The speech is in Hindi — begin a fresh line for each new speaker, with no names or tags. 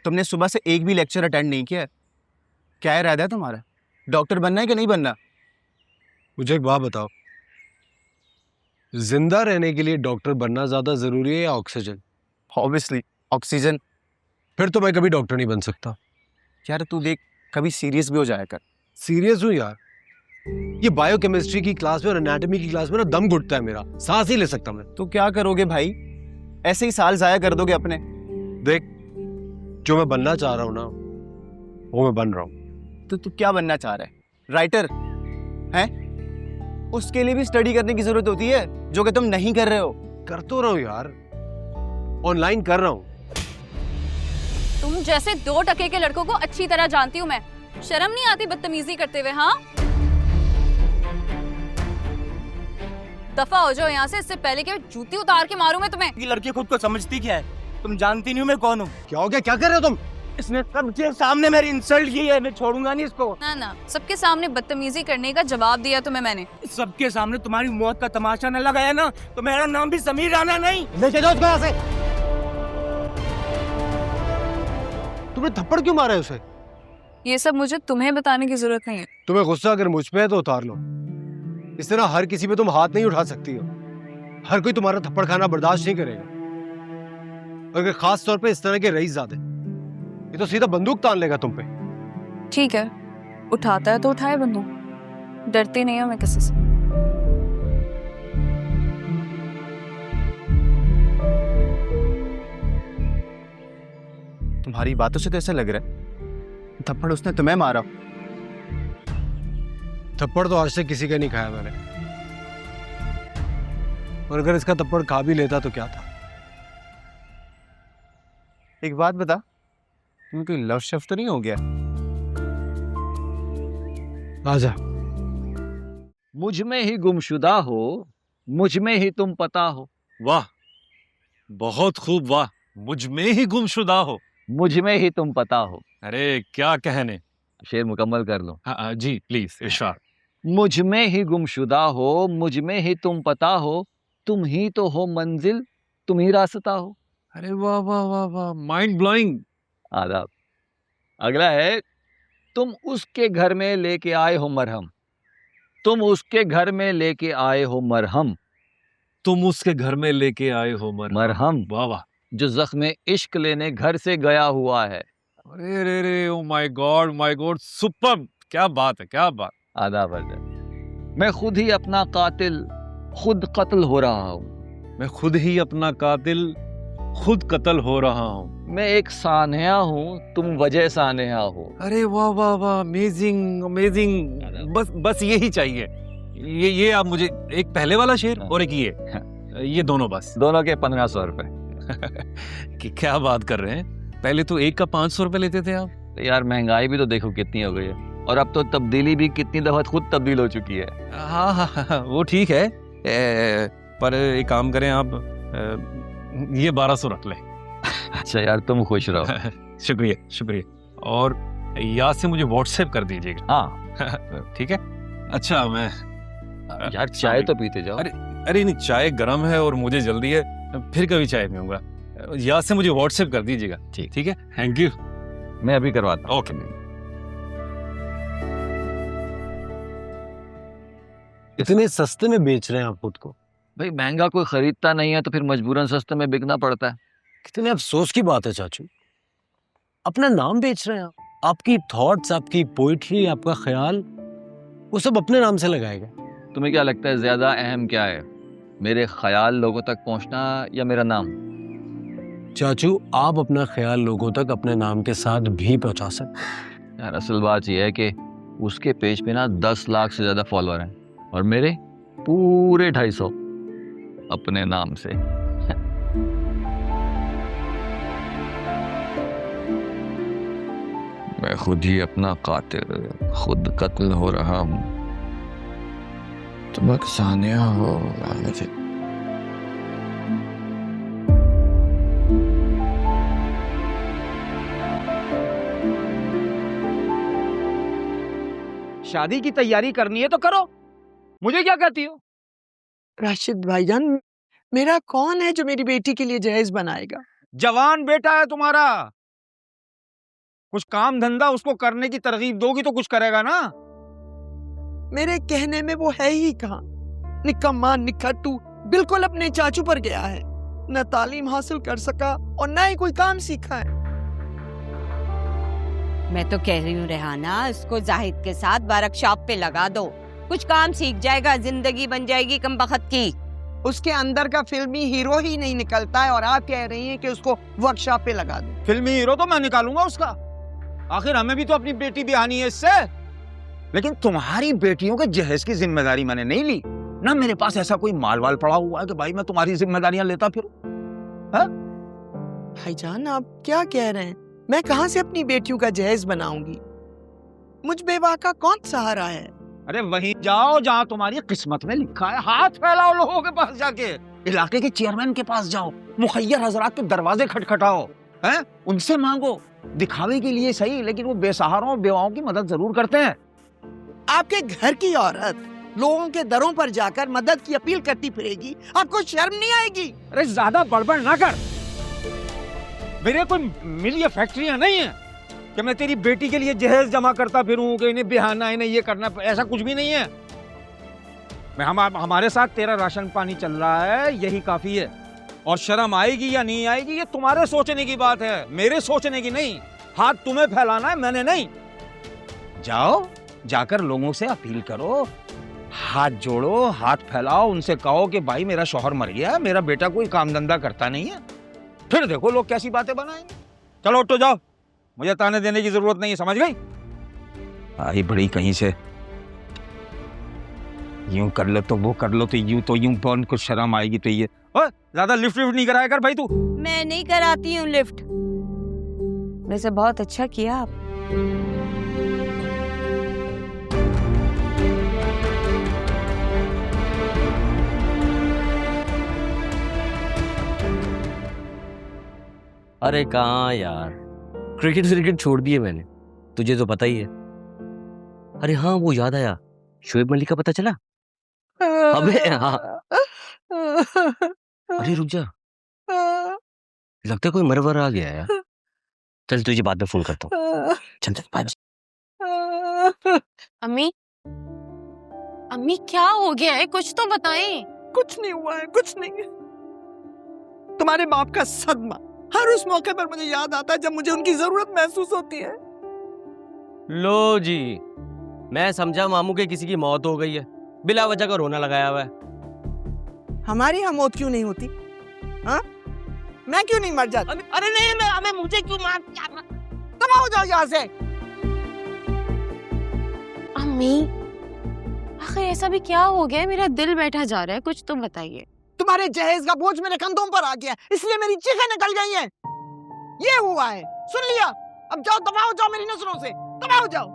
तुमने सुबह से एक भी लेक्चर अटेंड नहीं किया है। क्या इरादा है तुम्हारा? डॉक्टर बनना है कि नहीं बनना?
मुझे एक बात बताओ, जिंदा रहने के लिए डॉक्टर बनना ज्यादा जरूरी है या ऑक्सीजन?
Obviously oxygen.
फिर तो मैं कभी डॉक्टर नहीं बन सकता।
यार तू देख, कभी सीरियस भी हो जाया कर।
सीरियस हूँ यार। ये बायोकेमिस्ट्री की क्लास में और एनाटॉमी की क्लास में ना दम घुटता है मेरा, सांस ही ले सकता मैं।
तो क्या करोगे भाई? ऐसे ही साल जाया कर दोगे अपने।
देख, जो मैं बनना चाह रहा हूँ ना, वो मैं बन रहा हूँ।
तो तू क्या बनना चाह रहा है? राइटर हैं? उसके लिए भी स्टडी करने की जरूरत होती है, जो कि तुम नहीं कर रहे हो।
कर तो रहा हूँ यार, ऑनलाइन कर रहा हूँ।
तुम जैसे 2 टके के लड़कों को अच्छी तरह जानती हूँ मैं। शर्म नहीं आती बदतमीजी करते हुए? हाँ, दफा हो जाओ यहाँ से, इससे पहले कि जूती उतार के मारूं मैं तुम्हें।
ये लड़की खुद को समझती क्या है? तुम जानती नहीं हो मैं कौन हूँ।
क्या हो गया? क्या कर रहे हो तुम?
इसने सबके सामने मेरी इंसल्ट की है, मैं छोड़ूंगा नहीं इसको।
ना ना, सबके सामने बदतमीजी करने का जवाब दिया तुम्हें मैंने।
सबके सामने तुम्हारी मौत का तमाशा न लगाया ना, तो मेरा नाम भी समीर राणा नहीं।
लेके जाओ उसको यहाँ से। तुमने थप्पड़ क्यों मारा है उसे?
ये सब मुझे तुम्हें बताने की जरूरत नहीं है।
तुम्हें गुस्सा अगर मुझ पे है तो उतार लो। इस तरह हर किसी पे तुम हाथ नहीं उठा सकती हो। हर कोई तुम्हारा थप्पड़ खाना बर्दाश्त नहीं करेगा। और अगर खास तौर पे इस तरह के रईसज़ादे, ये तो सीधा बंदूक तान लेगा तुम पे।
ठीक है, उठाता है तो उठाए बंदूक, डरती नहीं हूँ मैं किसी से।
तुम्हारी बातों से तो ऐसा लग रहा है थप्पड़ उसने तुम्हें मारा।
थप्पड़ तो आज तक किसी का नहीं खाया मैंने, और अगर इसका थप्पड़ खा भी लेता तो क्या था।
एक बात बता, तुम्हें कोई लव शव तो नहीं हो गया?
आजा।
मुझ में ही गुमशुदा हो, मुझ में ही तुम पता हो।
वाह, बहुत खूब, वाह। मुझ में ही गुमशुदा हो,
मुझ में ही तुम पता हो।
अरे क्या कहने।
शेर मुकम्मल कर लो।
हाँ जी प्लीज, इरशाद।
मुझ में ही गुमशुदा हो, मुझ में ही तुम पता हो, तुम ही तो हो मंजिल, तुम ही रास्ता हो।
अरे वाह वाह वाह वाह, माइंड ब्लोइंग।
आदाब। अगला है, तुम उसके घर में लेके आए हो मरहम, तुम उसके घर में लेके आए हो मरहम।
तुम उसके घर में लेके आए हो
मरहम,
वाह वाह।
जो जख्म इश्क लेने घर से गया हुआ है।
अरे रे रे, ओ माय गॉड, सुपर। क्या बात है, क्या बात।
आदाब अर्ज़। मैं खुद ही अपना कातिल, खुद कत्ल हो रहा हूँ।
मैं खुद ही अपना कातिल, खुद कत्ल हो रहा हूँ।
मैं एक सानहा हूँ, तुम वजह सानहा हो।
अरे वाह वाह वाह, अमेजिंग अमेजिंग। बस यही चाहिए। ये आप मुझे एक पहले वाला शेर और एक ये दोनों बस।
दोनों के 1500 रुपए।
कि क्या बात कर रहे हैं? पहले तो एक का 500 रुपए लेते थे आप।
तो यार महंगाई भी तो देखो कितनी हो गई है, और अब तो तब्दीली भी कितनी दफा खुद तब्दील हो चुकी है।
हाँ हाँ हाँ, वो ठीक है। पर एक काम करें आप, ये 1200 रख लें।
अच्छा यार, तुम खुश रहो।
शुक्रिया शुक्रिया। और याद से मुझे व्हाट्सएप कर दीजिएगा।
हाँ
ठीक है। अच्छा मैं
यार, चाय तो पीते जाओ।
अरे नहीं, चाय गर्म है और मुझे जल्दी है, फिर कभी चाय पीऊंगा। याद से मुझे व्हाट्सएप कर दीजिएगा। ठीक है, थैंक यू।
मैं अभी करवाता हूँ।
ओके।
इतने सस्ते में बेच रहे हैं आप खुद को?
भाई महंगा कोई खरीदता नहीं है तो फिर मजबूरन सस्ते में बिकना पड़ता है।
कितने अफसोस की बात है चाचू, अपना नाम बेच रहे हैं आप। आपकी थॉट्स, आपकी पोइट्री, आपका ख्याल, वो सब अपने नाम से लगाए गए।
तुम्हें क्या लगता है ज्यादा अहम क्या है, मेरे ख्याल लोगों तक पहुंचना या मेरा नाम?
चाचू, आप अपना ख्याल लोगों तक अपने नाम के साथ भी पहुंचा सकते।
यार असल बात यह है कि उसके पेज पे ना 10 लाख से ज्यादा फॉलोअर हैं, और मेरे पूरे 250 अपने नाम से। मैं खुद ही अपना कातिल, खुद कत्ल हो रहा हूँ, तुम एक सानिया हो।
शादी की तैयारी करनी है तो करो, मुझे क्या कहती हो?
राशिद भाईजान, मेरा कौन है जो मेरी बेटी के लिए जहेज बनाएगा?
जवान बेटा है तुम्हारा, कुछ काम धंधा उसको करने की तरगीब दोगी तो कुछ करेगा ना।
मेरे कहने में वो है ही कहाँ। निकम्मा निकट्टू बिल्कुल अपने चाचू पर गया है। न तालीम हासिल कर सका और न ही कोई काम सीखा है।
मैं तो कह रही हूँ रेहाना, इसको जाहिद के साथ वर्कशॉप पे लगा दो, कुछ काम सीख जाएगा, जिंदगी बन जाएगी कम बखत की।
उसके अंदर का फिल्मी हीरो ही नहीं निकलता है और आप कह रही हैं कि उसको वर्कशॉप पे लगा दो।
फिल्मी हीरो तो मैं निकालूंगा उसका, आखिर हमें भी तो अपनी बेटी बिहानी है इससे। लेकिन तुम्हारी बेटियों के जहेज की जिम्मेदारी मैंने नहीं ली ना। मेरे पास ऐसा कोई माल वाल पड़ा हुआ है कि भाई मैं तुम्हारी जिम्मेदारियां लेता फिरूं।
भाईजान आप क्या कह रहे हैं? मैं कहाँ से अपनी बेटियों का जहेज बनाऊंगी? मुझ बेवा का कौन सहारा है?
अरे वहीं जाओ जहां तुम्हारी किस्मत में लिखा है। हाथ फैलाओ लोगों के पास जाके, इलाके के चेयरमैन के पास जाओ, मुखय्यर हजरात के दरवाजे खटखटाओ, हैं? उनसे मांगो, दिखावे के लिए सही, लेकिन वो बेसहारों और बेवाओं की मदद जरूर करते हैं।
आपके घर की औरत लोगों के दरों पर जाकर मदद की अपील करती फिरेगी, आपको शर्म नहीं आएगी?
अरे ज्यादा बड़बड़ ना कर। मेरे कोई मिल या फैक्ट्रियां नहीं है कि मैं तेरी बेटी के लिए जहेज जमा करता फिरूं कि इन्हें बिहाना, इन्हें ये करना, ऐसा कुछ भी नहीं है। हमारे साथ तेरा राशन पानी चल रहा है, यही काफी है। और शर्म आएगी या नहीं आएगी ये तुम्हारे सोचने की बात है, मेरे सोचने की नहीं। हाथ तुम्हें फैलाना है, मैंने नहीं। जाओ, जाकर लोगों से अपील करो, हाथ जोड़ो, हाथ फैलाओ, उनसे कहो कि भाई मेरा शौहर मर गया, मेरा बेटा कोई काम धंधा करता नहीं है। फिर देखो लोग कैसी बातें बनाएंगे। चलो उठो जाओ, मुझे ताने देने की जरूरत नहीं है, समझ गई? आई बड़ी कहीं से, यूं कर लो तो वो कर लो, तो यूं बन, कुछ शर्म आएगी तो ये। ज्यादा लिफ्ट नहीं कराया कर भाई तू।
मैं नहीं कराती हूँ लिफ्ट। वैसे बहुत अच्छा किया आप।
अरे कहाँ यार, क्रिकेट छोड़ दिए मैंने, तुझे तो पता ही है। अरे हाँ, वो याद आया, शोएब मलिक का पता चला? अबे हाँ। अरे रुक जा, लगता है कोई मरवर आ गया यार। चल तुझे बाद में फोन करता हूँ। चल बाय।
अम्मी, अम्मी क्या हो गया है? कुछ तो बताएं।
कुछ नहीं हुआ है, कुछ नहीं है। तुम्हारे बाप का सदमा हर उस मौके पर मुझे याद आता है जब मुझे उनकी जरूरत महसूस होती है।
लो जी, मैं समझा मामू के किसी की मौत हो गई है, बिला वजह का रोना लगाया हुआ है।
हमारी यहाँ मौत क्यों नहीं होती? हाँ? मैं क्यों नहीं मर जाती? अरे नहीं, मैं हमें मुझे क्यों मार? तबाह हो जाओ यहाँ से।
अम्मी, आखिर ऐसा भी क्या हो गया है? मेरा दिल बैठा जा रहा है, कुछ तो बताइए।
तुम्हारे जहेज का बोझ मेरे कंधों पर आ गया, इसलिए मेरी चीखें निकल गई हैं। ये हुआ है, सुन लिया। अब जाओ, तबाह हो जाओ मेरी नजरों से, तबाह हो जाओ।